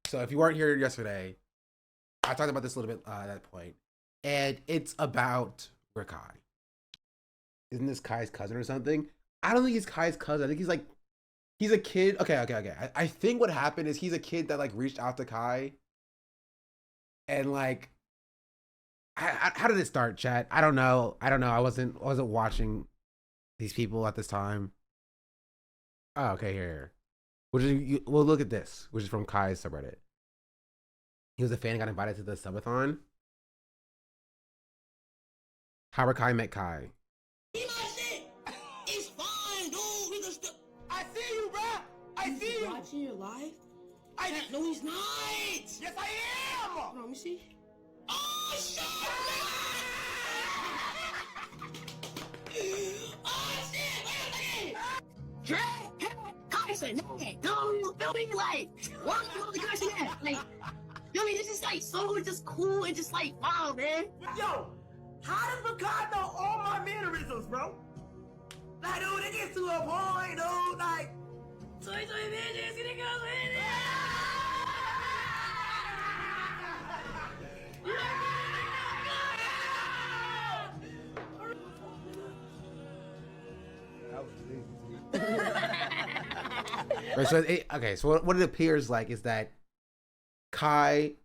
So if you weren't here yesterday, I talked about this a little bit at that point, and it's about Rakai. Isn't this Kai's cousin or something? I don't think he's Kai's cousin. I think he's a kid. Okay. I think what happened is he's a kid that like reached out to Kai, and like, how did it start, chat? I don't know. I wasn't watching these people at this time. Oh, okay, here. Well, look at this, which is from Kai's subreddit. He was a fan and got invited to the subathon. How Rakai met Kai. It's fine, dude. We can still. I see you, bro. I see you. Watching your live? No, he's not. Yes, I am. Hold on, let me see. Oh shit! Oh shit! Wait a second. Carson, no, feel me? Like, why are you Carson that? Like, you know what I mean? It's just like so just cool and just like wow, man. Yo, how does Rakai know all my mannerisms, bro? Like, dude, it gets to a point, dude. Like, Soy bitches, gonna go in it. Right, so so what it appears like is that Rakai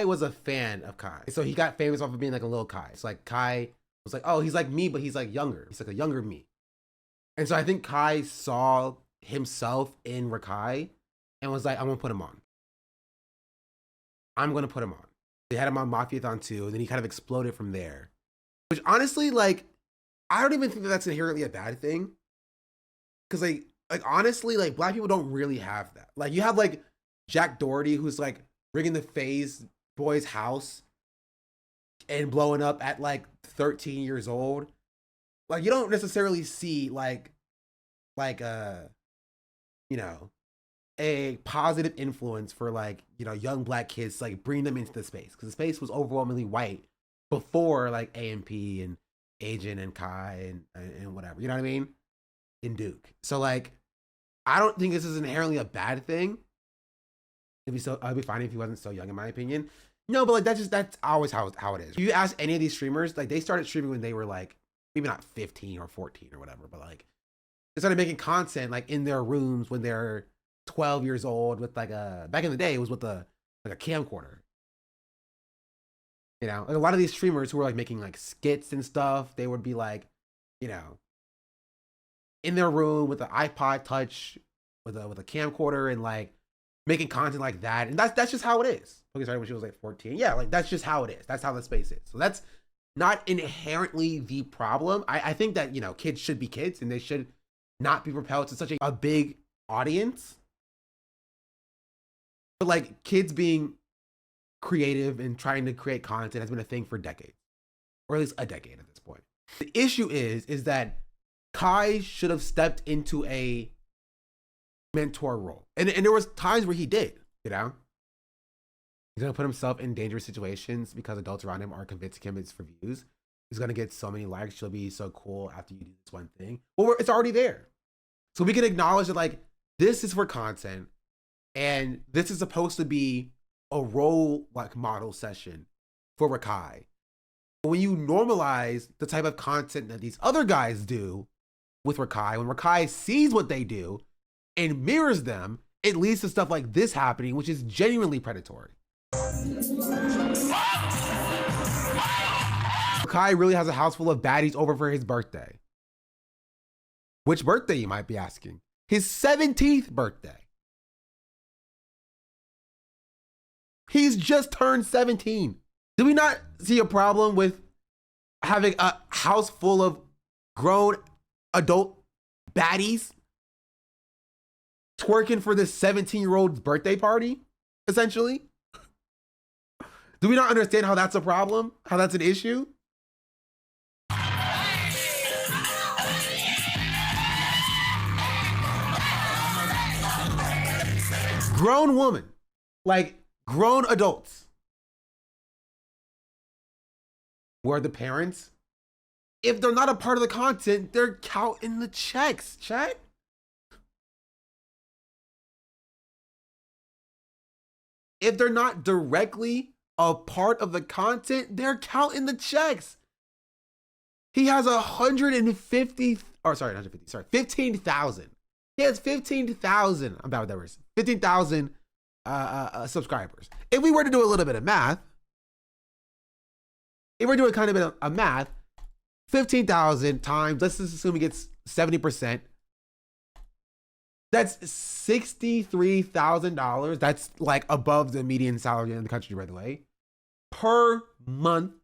was a fan of Kai. So he got famous off of being like a little Kai. It's like Kai was like, oh, he's like me, but he's like younger. He's like a younger me. And so I think Kai saw himself in Rakai and was like, I'm gonna put him on. I'm gonna put him on. They had him on Mafiathon 2, and then he kind of exploded from there. Which honestly, like, I don't even think that that's inherently a bad thing. Cause like honestly, like black people don't really have that. Like you have like Jack Doherty, who's like rigging the FaZe boy's house and blowing up at like 13 years old. Like you don't necessarily see like you know, a positive influence for like, you know, young black kids to, like bring them into the space, because the space was overwhelmingly white before like AMP and Agent and Kai and whatever, you know what I mean? In Duke. So like I don't think this is inherently a bad thing. I'd be fine if he wasn't so young, in my opinion. No, but like that's always how it is. If you ask any of these streamers, like they started streaming when they were like maybe not 15 or 14 or whatever, but like they started making content like in their rooms when they're 12 years old with like back in the day it was with a camcorder. You know, like a lot of these streamers who were like making like skits and stuff, they would be like, you know, in their room with an iPod Touch with a camcorder and like making content like that, and that's just how it is. Okay, sorry, when she was like 14, yeah, like that's just how it is. That's how the space is. So that's not inherently the problem. I think that, you know, kids should be kids and they should not be propelled to such a big audience. But like kids being creative and trying to create content has been a thing for decades, or at least a decade at this point. The issue is that Kai should have stepped into a mentor role. And there was times where he did, you know? He's gonna put himself in dangerous situations because adults around him are convincing him it's for views. He's gonna get so many likes, she'll be so cool after you do this one thing. Well, it's already there. So we can acknowledge that like, this is for content, and this is supposed to be a role like model session for Rakai. When you normalize the type of content that these other guys do with Rakai, when Rakai sees what they do and mirrors them, it leads to stuff like this happening, which is genuinely predatory. Rakai really has a house full of baddies over for his birthday. Which birthday, you might be asking? His 17th birthday. He's just turned 17. Do we not see a problem with having a house full of grown adult baddies twerking for this 17-year-old's birthday party, essentially? Do we not understand how that's a problem? How that's an issue? Grown woman, like grown adults. Where are the parents? If they're not a part of the content, they're counting the checks, chat. if they're not directly a part of the content, they're counting the checks. He has 150, or sorry, 150, sorry, 15,000. He has 15,000, I'm bad with that words, 15,000 subscribers. If we were to do a little bit of math, if we're doing kind of a bit of math, 15,000 times, let's just assume he gets 70%. That's $63,000. That's like above the median salary in the country, by the way, per month,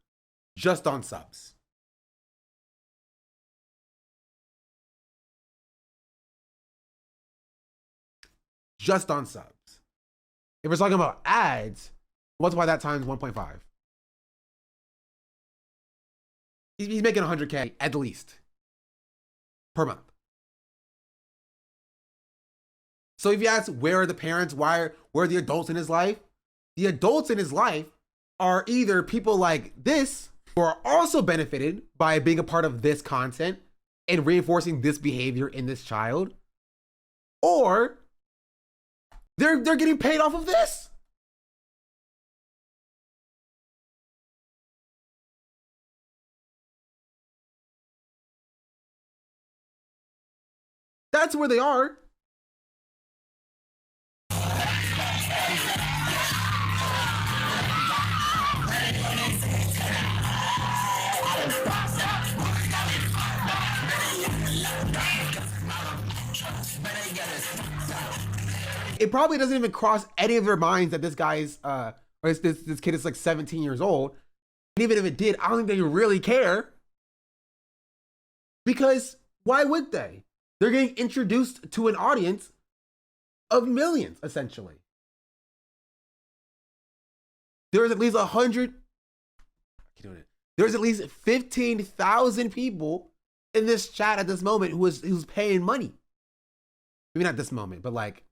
just on subs. Just on subs. If we're talking about ads, multiply that times 1.5. He's making 100K at least per month. So if you ask, where are the parents? Where are the adults in his life? The adults in his life are either people like this, who are also benefited by being a part of this content and reinforcing this behavior in this child, or they're getting paid off of this. That's where they are. It probably doesn't even cross any of their minds that this guy's or this kid is like 17 years old. And even if it did, I don't think they really care. Because why would they? They're getting introduced to an audience of millions, essentially. There's at least 100. There's at least 15,000 people in this chat at this moment who's paying money. Maybe not this moment, but like,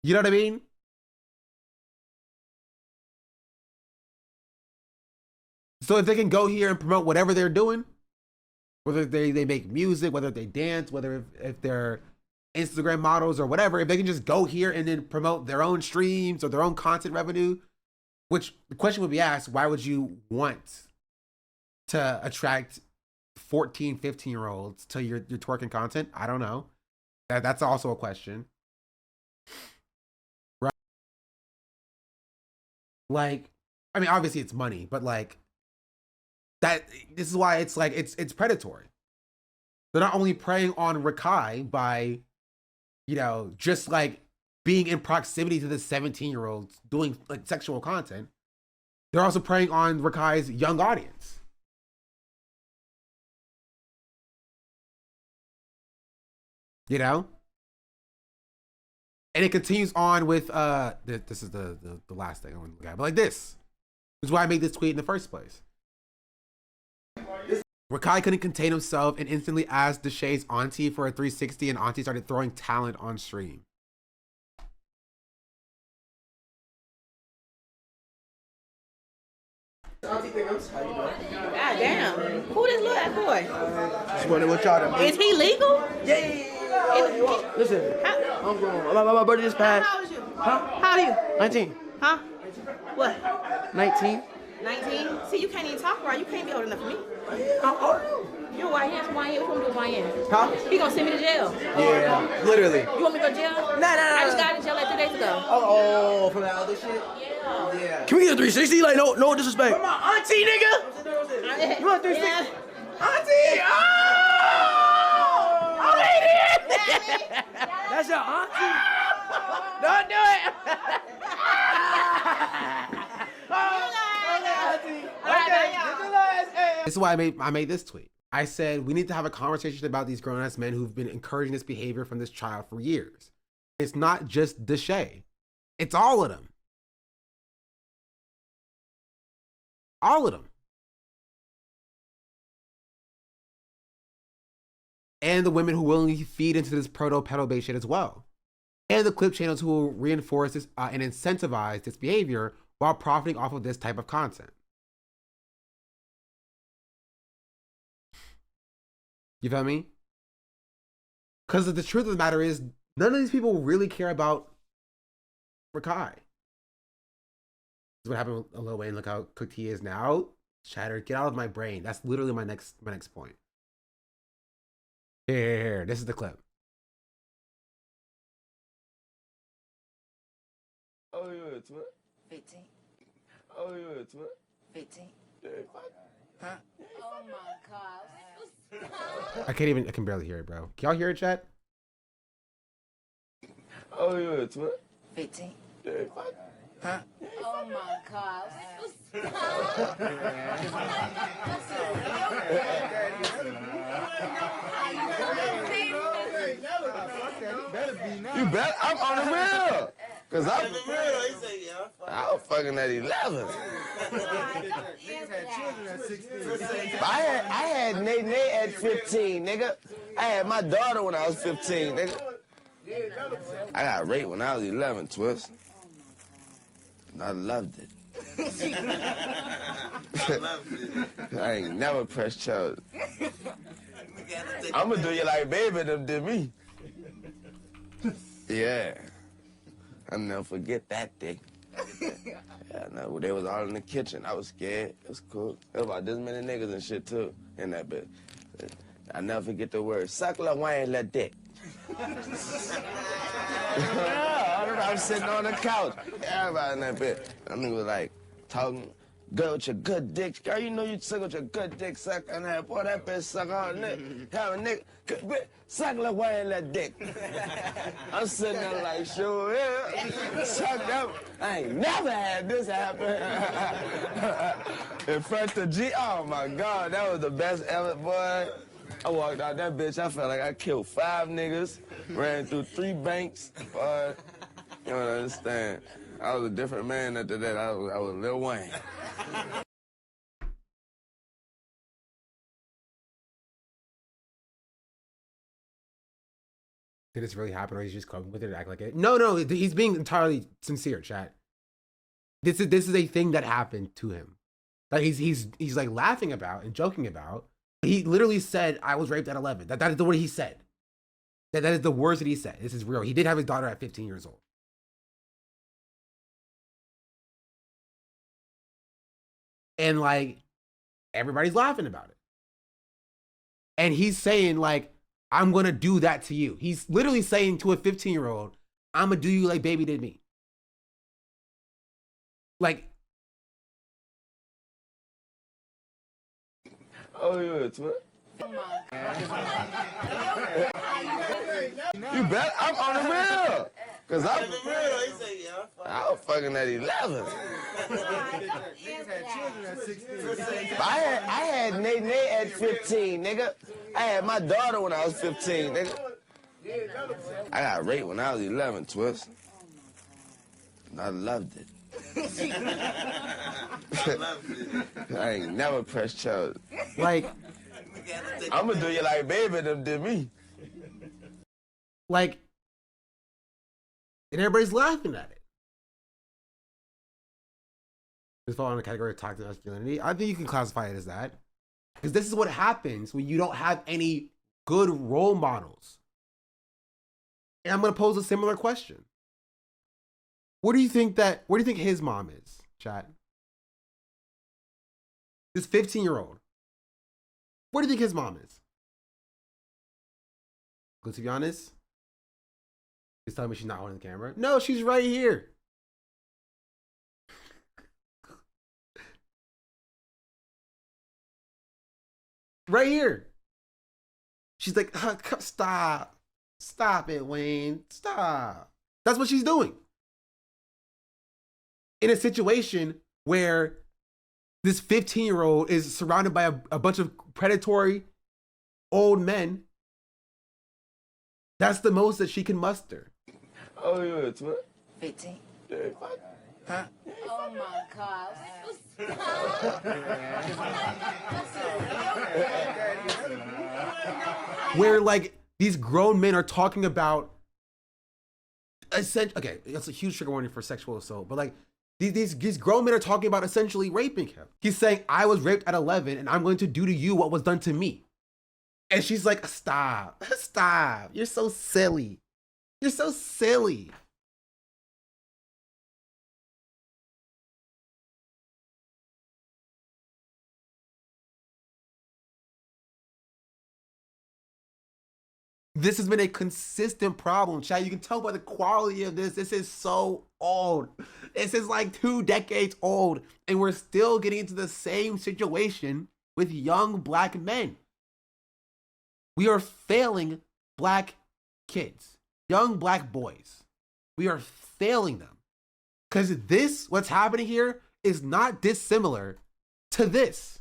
you know what I mean? So if they can go here and promote whatever they're doing, whether they make music, whether they dance, whether if they're Instagram models or whatever, if they can just go here and then promote their own streams or their own content revenue, which the question would be asked, why would you want to attract 14, 15-year-olds to your twerking content? I don't know. That's also a question. Right? Like, I mean, obviously it's money, but like, this is why it's like, it's predatory. They're not only preying on Rakai by, you know, just like being in proximity to the 17-year-olds doing like sexual content, they're also preying on Rakai's young audience. You know? And it continues on with this is the last thing I want to look at, but like this is why I made this tweet in the first place. Rakai couldn't contain himself and instantly asked Deshay's auntie for a 360, and auntie started throwing talent on stream. God damn. Who this little ass boy? Just wondering what y'all done. Is he legal? Yeah. Listen, I'm grown. My birthday just passed. How old is you? Huh? How old are you? 19. Huh? What? 19. 19? See, you can't even talk right. You can't be old enough for me. How old are you? You're a YN. What you gonna do with YN? Huh? He gonna send me to jail. Yeah, literally. You want me to go to jail? Nah. I just got out of jail like 3 days ago. Oh, from that other shit? Yeah. Can we get a 360? Like, no disrespect. From my auntie, nigga! You want a 360? Yeah. Auntie! Oh, lady! That's your auntie? Don't do it! This is why I made this tweet. I said, we need to have a conversation about these grown-ass men who've been encouraging this behavior from this child for years. It's not just Deshay. It's all of them. All of them. And the women who willingly feed into this proto-pedo-based shit as well. And the clip channels who will reinforce this and incentivize this behavior while profiting off of this type of content. You feel me? Because the truth of the matter is, none of these people really care about Rakai. This is what happened with Lil Wayne. Look how cooked he is now. Chatter, get out of my brain. That's literally my next point. Here. This is the clip. Oh, yeah, it's what? 15. Oh, yeah, it's what? 15. Yeah, Huh? Oh my God. I can barely hear it, bro. Can y'all hear it, chat? oh, yeah, it's what? 15. Yeah, Huh? Oh my God. You bet I'm on the real. Cause I'm the real. He said, yeah, I was fucking at 11. I had Nate at 15, nigga. I had my daughter when I was 15, nigga. I got raped when I was 11, Twist. And I loved it. I ain't never pressed charges. I'ma do you like baby them did me. Yeah. I'll never forget that day. Yeah, no, they was all in the kitchen. I was scared. It was cool. There was about this many niggas and shit too in that bitch. I never forget the word. Suck Lil Wayne, let dick. I was sitting on the couch. Everybody in that bitch. That nigga was like talking. Girl with your good dick. Girl, you know you suck with your good dick sucking that. Boy, that bitch suck all nigga. Have a nigga. Bitch, suck Lil Wayne, let dick. I'm sitting there like, sure, yeah. Suck up. I ain't never had this happen. In front of G. Oh my God, that was the best ever, boy. I walked out that bitch. I felt like I killed 5 niggas, ran through 3 banks. Boy, you don't understand. I was a different man after that. I was Lil Wayne. Did this really happen, or he's just coping with it and act like it? No, he's being entirely sincere, chat. This is a thing that happened to him. That he's like laughing about and joking about. He literally said, "I was raped at 11." That is the word he said. That is the words that he said. This is real. He did have his daughter at 15 years old. And like everybody's laughing about it. And he's saying like, I'm gonna do that to you. He's literally saying to a 15-year-old, I'm gonna do you like baby did me. Like, oh yeah, it's what? You bet I'm on the real. Cause I'm the real. He said, yeah, I was fucking at 11. I had Nate at 15, nigga. I had my daughter when I was 15, nigga. I got raped when I was 11, Twist. And I loved it. I ain't never pressed charges. like, I'ma do you like baby them did me. like, and everybody's laughing at it. This falls in the category of toxic masculinity. I think you can classify it as that. Because this is what happens when you don't have any good role models. And I'm going to pose a similar question. Where do you think his mom is, chat? This 15-year-old. Where do you think his mom is? Because to be honest, he's telling me she's not on the camera. No, she's right here. Right here. She's like, stop. Stop it, Wayne. Stop. That's what she's doing. In a situation where this 15-year-old is surrounded by a bunch of predatory old men, that's the most that she can muster. Oh yeah, it's what? 15. Yeah, Huh? Oh my God. Where like these grown men are talking about okay, that's a huge trigger warning for sexual assault, but like these grown men are talking about essentially raping him. He's saying, I was raped at 11 and I'm going to do to you what was done to me. And she's like, stop. You're so silly. You're so silly. This has been a consistent problem, Chad. You can tell by the quality of this. This is so old. This is like 2 decades old, and we're still getting into the same situation with young black men. We are failing black kids, young black boys. We are failing them. Because this, what's happening here, is not dissimilar to this.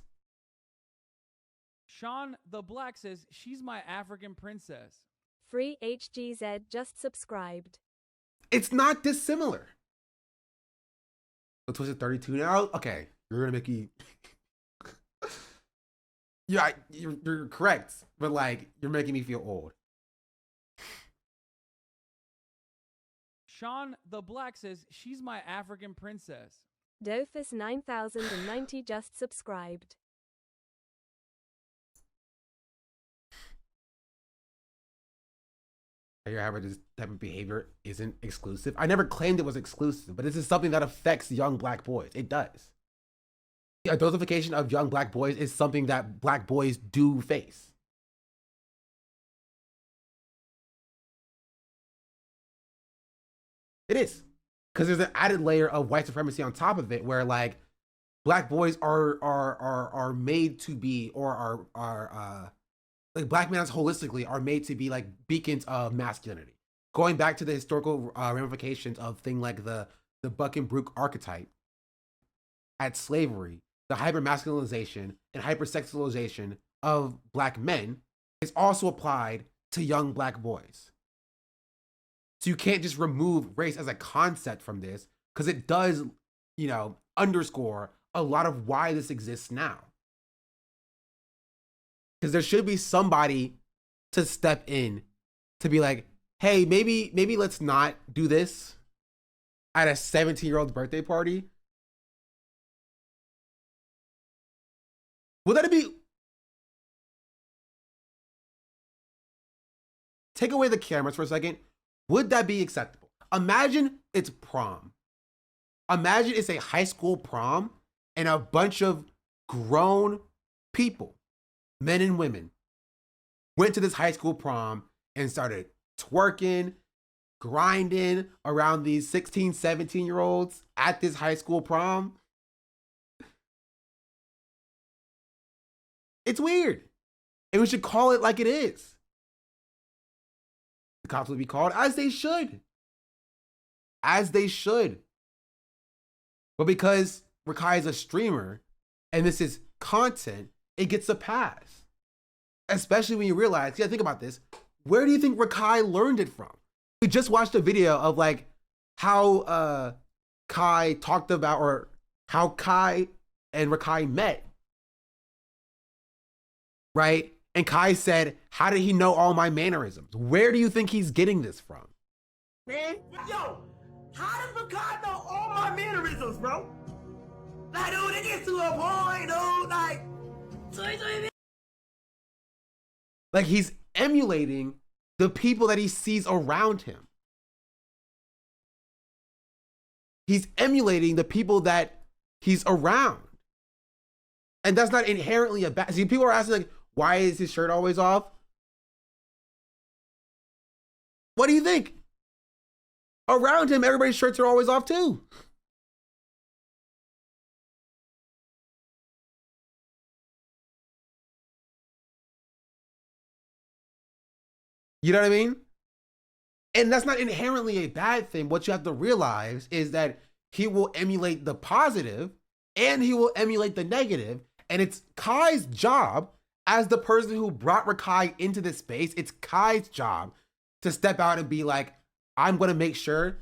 Sean the Black says, she's my African princess. Free HGZ just subscribed. It's not dissimilar. So Twisted 32 now? Okay, you're gonna make me... yeah, you're correct, but like, you're making me feel old. Sean the Black says, she's my African princess. Dofus 9090 just subscribed. However, this type of behavior isn't exclusive. I never claimed it was exclusive, but this is something that affects young black boys. It does. The adultification of young black boys is something that black boys do face. It is. Because there's an added layer of white supremacy on top of it where like black boys are made to be, or are like black males holistically are made to be like beacons of masculinity. Going back to the historical ramifications of things like the Buck and Brook archetype at slavery, the hyper-masculinization and hypersexualization of black men is also applied to young black boys. So you can't just remove race as a concept from this, because it does, you know, underscore a lot of why this exists now. Because there should be somebody to step in to be like, hey, maybe let's not do this at a 17-year-old's birthday party. Would that be... Take away the cameras for a second. Would that be acceptable? Imagine it's prom. Imagine it's a high school prom and a bunch of grown people, men and women, went to this high school prom and started twerking, grinding around these 16, 17-year-olds at this high school prom. It's weird. And we should call it like it is. The cops would be called, as they should. As they should. But because Rakai is a streamer and this is content, it gets a pass. Especially when you realize, yeah, think about this. Where do you think Rakai learned it from? We just watched a video of like how Kai talked about, or how Kai and Rakai met. Right? And Kai said, how did he know all my mannerisms? Where do you think he's getting this from? Man, yo, how does Rakai know all my mannerisms, bro? Like, dude, it gets to a point, dude, like, like he's emulating the people that he sees around him. He's emulating the people that he's around. And that's not inherently a bad... See, people are asking, like, why is his shirt always off? What do you think? Around him, everybody's shirts are always off too. You know what I mean? And that's not inherently a bad thing. What you have to realize is that he will emulate the positive and he will emulate the negative. And it's Kai's job, as the person who brought Rakai into this space, it's Kai's job to step out and be like, I'm going to make sure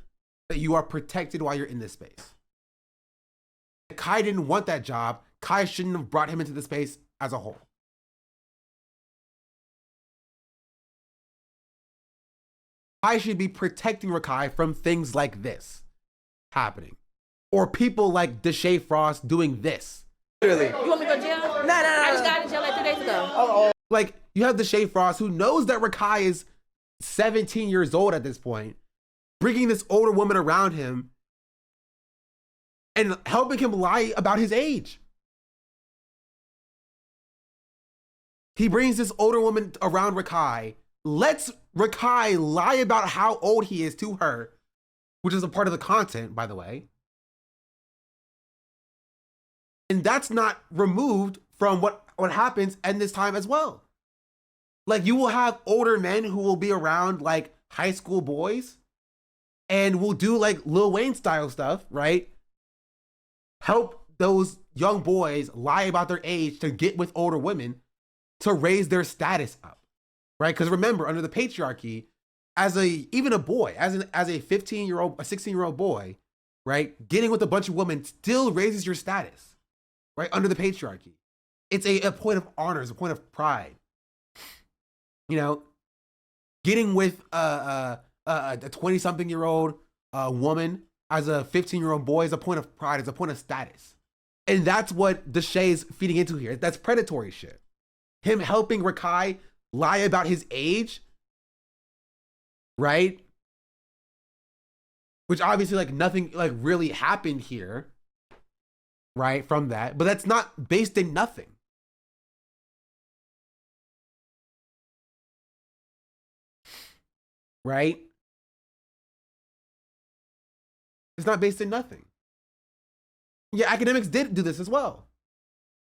that you are protected while you're in this space. If Kai didn't want that job, Kai shouldn't have brought him into the space as a whole. I should be protecting Rakai from things like this happening. Or people like Deshae Frost doing this. Really? You want me to go to jail? No. I just got out of jail like 2 days ago. Like, you have Deshae Frost, who knows that Rakai is 17 years old at this point, bringing this older woman around him and helping him lie about his age. He brings this older woman around Rakai, lets Rakai lie about how old he is to her, which is a part of the content, by the way. And that's not removed from what happens in this time as well. Like, you will have older men who will be around like high school boys and will do like Lil Wayne style stuff, right? Help those young boys lie about their age to get with older women to raise their status up, right? Because remember, under the patriarchy, as a 15-year-old, a 16-year-old boy, right, getting with a bunch of women still raises your status, right? Under the patriarchy, it's a point of honor, it's a point of pride. You know, getting with a 20-something-year-old woman as a 15-year-old boy is a point of pride, it's a point of status. And that's what Deshay's feeding into here. That's predatory shit. Him helping Rakai lie about his age, right? Which obviously like nothing like really happened here, right? From that, but that's not based in nothing. Right? It's not based in nothing. Yeah, academics did do this as well.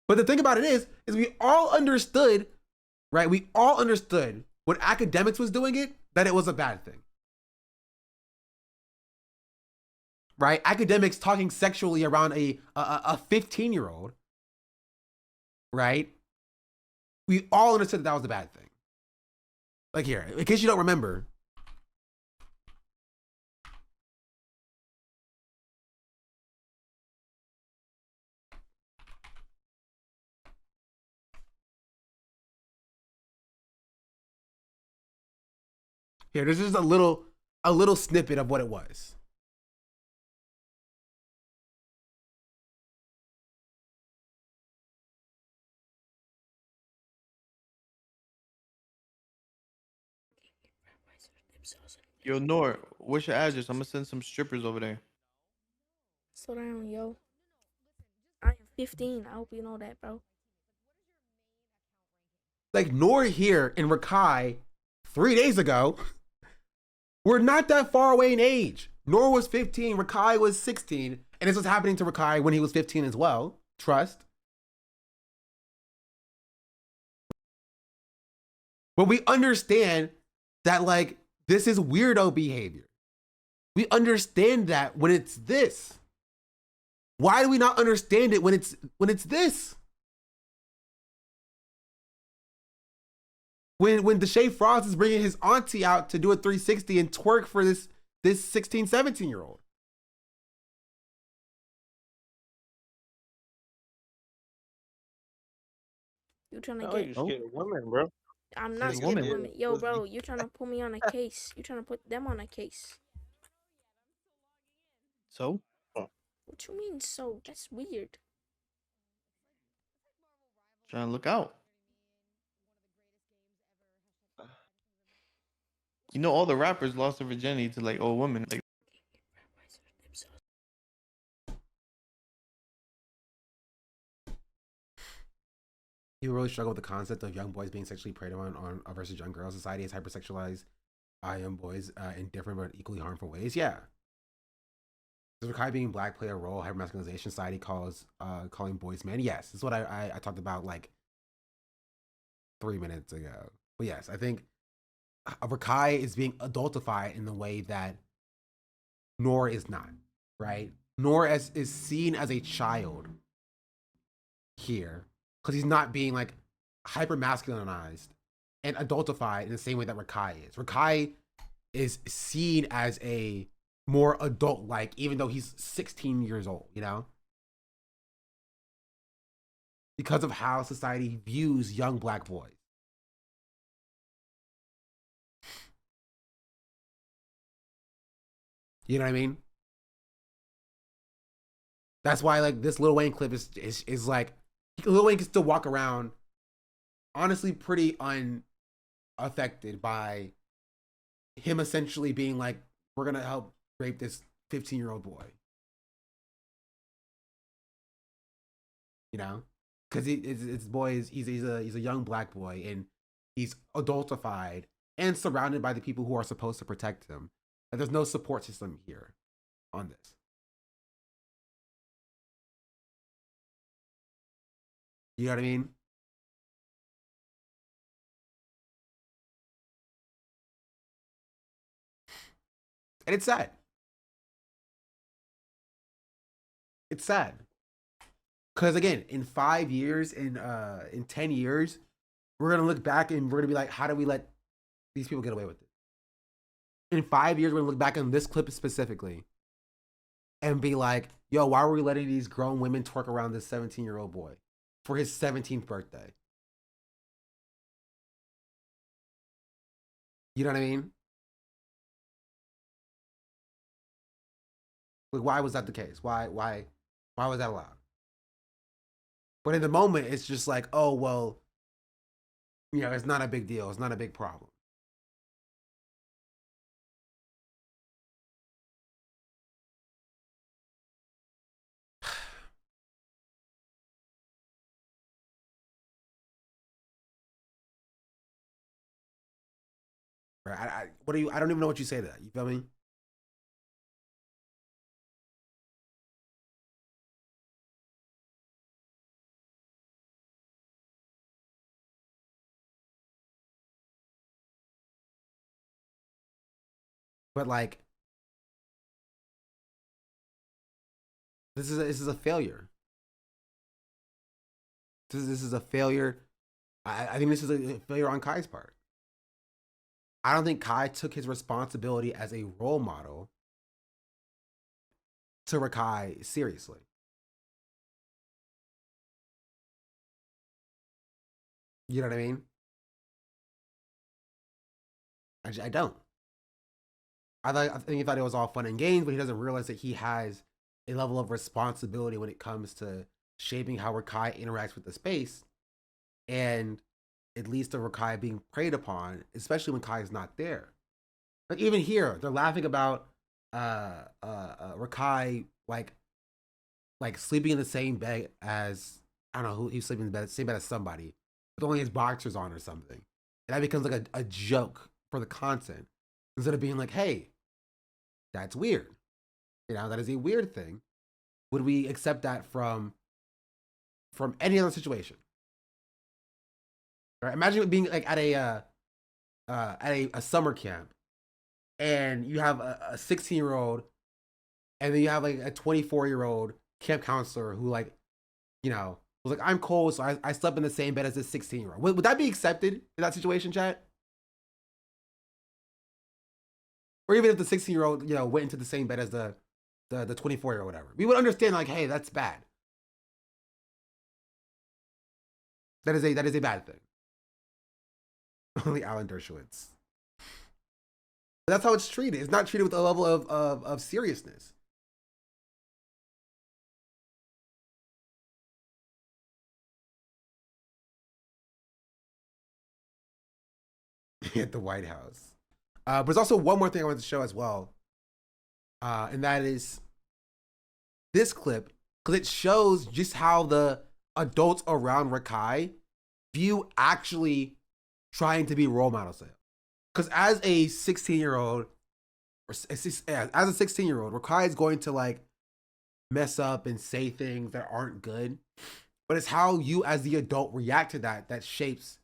But the thing about it is we all understood, right? We all understood when academics was doing it, that it was a bad thing. Right? Academics talking sexually around a 15-year-old, right? We all understood that was a bad thing. Like here, in case you don't remember, here, this is a little snippet of what it was. Yo, Nor, what's your address? I'm gonna send some strippers over there. Slow down, yo. I am 15. I hope you know that, bro. Like Nor here and Rakai 3 days ago were not that far away in age. Nor was 15, Rakai was 16, and this was happening to Rakai when he was 15 as well. Trust. But we understand that like this is weirdo behavior. We understand that when it's this. Why do we not understand it when it's this? When Deshae Frost is bringing his auntie out to do a 360 and twerk for this 16, 17-year-old. You trying to Oh, get? you scared of women, bro. I'm not Scared of scared of women. women. Yo, bro, you trying to put me on a case? You trying to put them on a case? So? What you mean? So that's weird. Trying to look out. You know, all the rappers lost their virginity to like old women. Like, People really struggle with the concept of young boys being sexually preyed on versus young girls. Society has hypersexualized young boys in different but equally harmful ways. Yeah. Does Rakai being black play a role? Hypermasculinization society calling boys men? Yes. This is what I talked about like 3 minutes ago. But yes, I think Rakai is being adultified in the way that Nor is not, right? Nor is seen as a child here because he's not being like hyper masculinized and adultified in the same way that Rakai is. Rakai is seen as a more adult like, even though he's 16 years old, you know? Because of how society views young black boys. You know what I mean? That's why like this Lil Wayne clip is like Lil Wayne can still walk around honestly pretty unaffected by him essentially being like, we're gonna help rape this 15-year-old boy. You know? Because he's a young black boy and he's adultified and surrounded by the people who are supposed to protect him. And there's no support system here on this. You know what I mean? And it's sad. It's sad. Because again, in 5 years, in 10 years, we're gonna look back and we're gonna be like, how do we let these people get away with it? In 5 years, we're gonna look back on this clip specifically and be like, yo, why were we letting these grown women twerk around this 17-year-old boy for his 17th birthday? You know what I mean? Like, why was that the case? Why was that allowed? But in the moment, it's just like, oh, well, you know, it's not a big deal. It's not a big problem. Right? I don't even know what you say to that. You feel me? But like, this is a failure. This is a failure. I think this is a failure on Kai's part. I don't think Kai took his responsibility as a role model to Rakai seriously. You know what I mean? I don't. I think he thought it was all fun and games, but he doesn't realize that he has a level of responsibility when it comes to shaping how Rakai interacts with the space, and it leads to Rakai being preyed upon, especially when Kai is not there. Like even here, they're laughing about Rakai like sleeping in the same bed as, I don't know who he's sleeping in the same bed as somebody, with only his boxers on or something. And that becomes like a joke for the content. Instead of being like, hey, that's weird. You know, that is a weird thing. Would we accept that from any other situation? Right? Imagine it being like at a summer camp, and you have a 16-year-old, and then you have like a 24-year-old camp counselor who, like, you know, was like, I'm cold, so I slept in the same bed as this 16-year-old. Would that be accepted in that situation, chat? Or even if the 16-year-old, you know, went into the same bed as the 24-year-old or whatever, we would understand, like, hey, that's bad. That is a bad thing. Only Alan Dershowitz. But that's how it's treated. It's not treated with a level of seriousness. At the White House. But there's also one more thing I wanted to show as well. And that is this clip, because it shows just how the adults around Rakai view actually trying to be role models. Because as a 16-year-old, Rakai is going to like mess up and say things that aren't good. But it's how you as the adult react to that shapes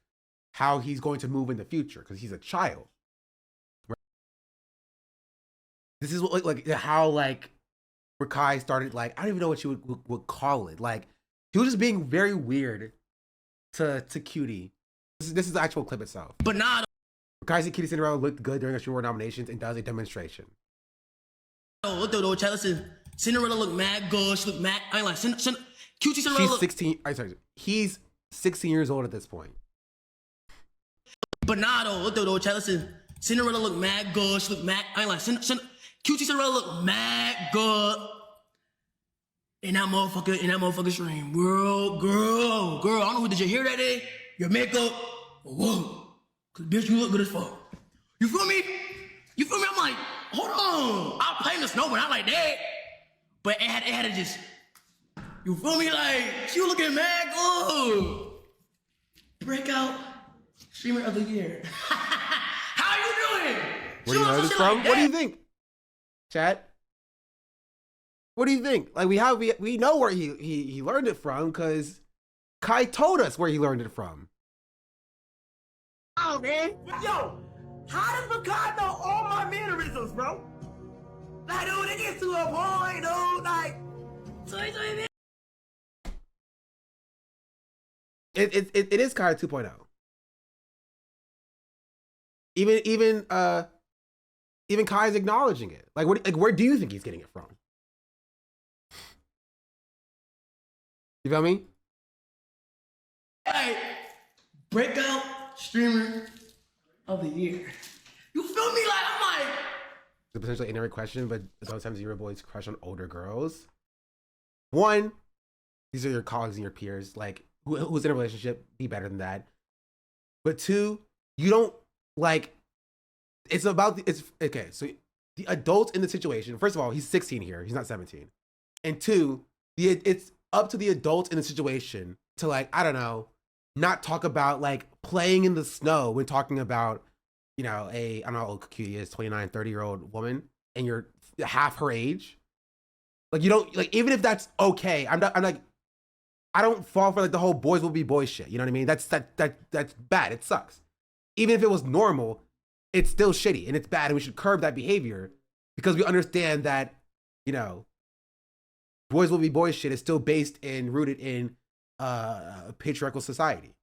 how he's going to move in the future, because he's a child. Right? This is what, like how like Rakai started, like, I don't even know what you would call it. Like, he was just being very weird to Cutie. This is the actual clip itself. But nah, Rakai said Cutie Cinderella looked good during the award nominations and does a demonstration. look though, Chad, listen. Cinderella looked mad good. She looked mad. I ain't like Cutie Cinderella. She's 16. He's 16 years old at this point. But nah, though, look though, Chad, listen. Cinderella looked mad good. She looked mad. I ain't like Cutie Cinderella looked mad good. In that motherfucker stream. Girl. I don't know who did you hear that day? Your makeup. Whoa. Cause bitch, you look good as fuck. You feel me? I'm like, hold on. I'll play in the snow, but not like that. But it had to just, you feel me? Like, she was looking mad good. Breakout streamer of the year. How Where do you learn this from? What do you think, chat? What do you think? Like we know where he learned it from because Kai told us where he learned it from. Oh man. Yo, how does Rakai know all my mannerisms, bro? Like, dude, it gets to a point, dude. Like, It is Kai 2.0. Even Kai's acknowledging it. Like, where do you think he's getting it from? You feel me? hey, breakout streamer of the year. You feel me? Like, I'm like, It's a potentially ignorant question, but sometimes your boys crush on older girls. One, these are your colleagues and your peers. Like, who's in a relationship, be better than that. But two, you don't like. It's okay. So the adult in the situation. First of all, he's 16 here. He's not 17. And two, it's up to the adult in the situation to, like, I don't know, not talk about like playing in the snow when talking about, you know, I don't know how old Cutie is, 29, 30-year-old woman, and you're half her age. Like, you don't, like, even if that's okay, I'm like, I don't fall for like the whole boys will be boys shit. You know what I mean? That's bad. It sucks. Even if it was normal, it's still shitty and it's bad, and we should curb that behavior because we understand that, you know, boys will be boys shit is still based and rooted in a patriarchal society,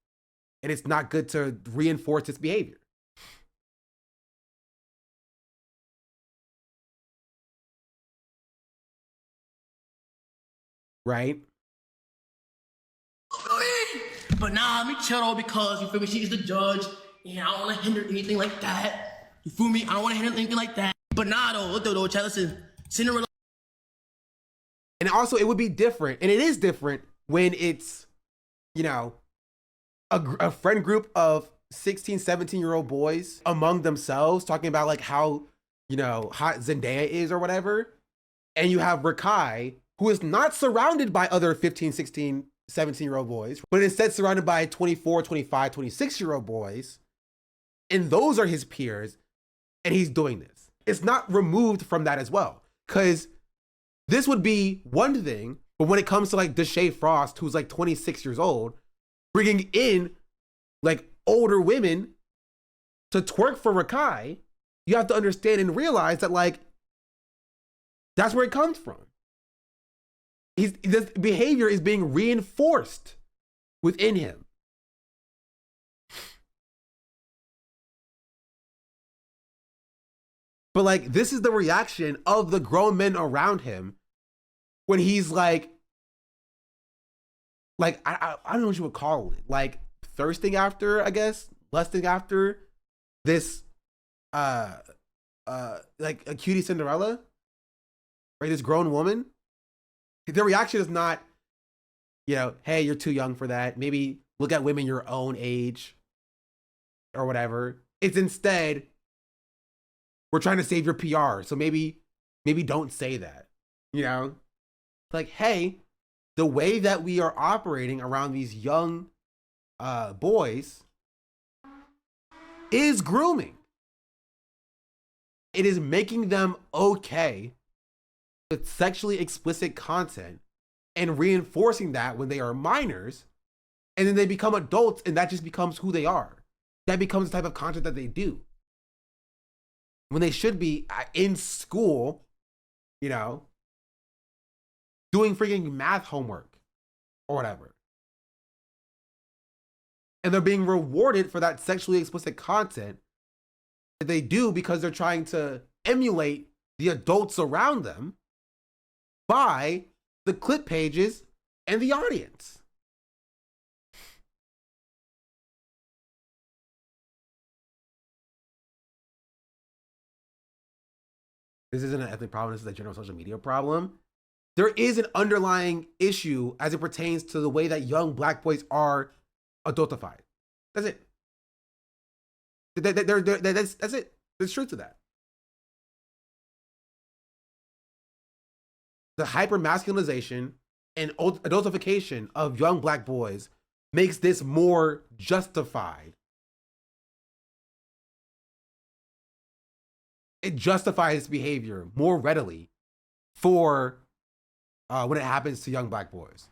and it's not good to reinforce its behavior. Right? but nah, me chill though, because you feel me, she's the judge, and I don't want to hinder anything like that. You feel me? I don't want to hinder anything like that. But nah, though, chat, listen, Cinderella. And also, it would be different, and it is different when it's, you know, a friend group of 16, 17-year-old boys among themselves talking about like how, you know, hot Zendaya is or whatever. And you have Rakai, who is not surrounded by other 15, 16, 17-year-old boys, but instead surrounded by 24, 25, 26-year-old boys. And those are his peers, and he's doing this. It's not removed from that as well, because this would be one thing, but when it comes to like Deshae Frost, who's like 26 years old, bringing in like older women to twerk for Rakai, you have to understand and realize that like that's where it comes from. This behavior is being reinforced within him. But like, this is the reaction of the grown men around him when he's like I don't know what you would call it, like thirsting after, I guess, lusting after this like a cutie Cinderella, right? This grown woman. Their reaction is not, you know, hey, you're too young for that. Maybe look at women your own age or whatever. It's instead, we're trying to save your PR, so maybe don't say that, you know? Like, hey, the way that we are operating around these young boys is grooming. It is making them okay with sexually explicit content and reinforcing that when they are minors, and then they become adults, and that just becomes who they are. That becomes the type of content that they do. When they should be in school, you know, doing freaking math homework or whatever. And they're being rewarded for that sexually explicit content that they do because they're trying to emulate the adults around them by the clip pages and the audience. This isn't an ethnic problem, this is a general social media problem. There is an underlying issue as it pertains to the way that young black boys are adultified. That's it. That's it. There's truth to that. The hyper-masculinization and adultification of young black boys makes this more justified it justifies behavior more readily for when it happens to young black boys.